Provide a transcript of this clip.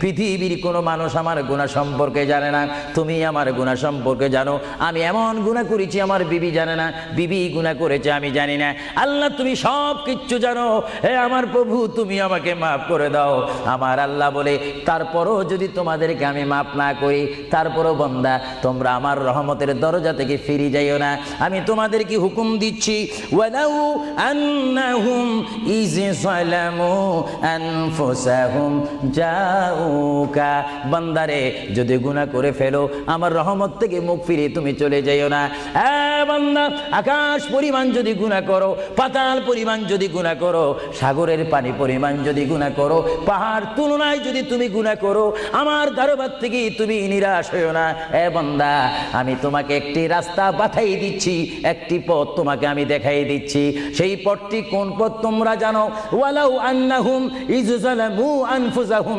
পৃথিবীর কোনো মানুষ আমার গুনাহ সম্পর্কে জানে না, তুমি আমার গুনাহ সম্পর্কে জানো। আমি এমন গুনাহ করেছি আমার বিবি জানে না, বিবি গুনাহ করেছে আমি জানি না। আল্লাহ তুমি সব কিচ্ছু জানো, হে আমার প্রভু তুমি আমাকে মাফ করে দাও। আমার আল্লাহ বলে, তারপরও যদি তোমাদেরকে আমি মাফ না করি, তারপরও বান্দা তোমরা আমার রহমতের দরজা থেকে ফিরে যাইও না। আমি তোমাদেরকে হুকুম দিচ্ছি, ওয়ালাউ আন্নাহুম ইয যালামু আনফুসাহুম জাউকা, বান্দারে যদি গুনাহ করে ফেলো আমার রহমত থেকে মুখ ফিরিয়ে তুমি চলে যাইও না। বান্দা, আকাশ পরিমাণ যদি গুনাহ করো, পাতাল পরিমাণ যদি গুনাহ করো, সাগরের পানি পরিমাণ যদি গুনাহ করো, পাহাড় তুলনায় যদি তুমি গুনাহ করো, আমার দরবার থেকে তুমি নিরাশ হইও না। বান্দা, আমি তোমাকে একটি রাস্তা বাতাই দিচ্ছি, একটি পথ তোমাকে আমি দেখাই দিচ্ছি। সেই পথটি কোন পথ তোমরা জানো? ওয়ালাউ আন্নাহুম ইয যালামু আনফুসাহুম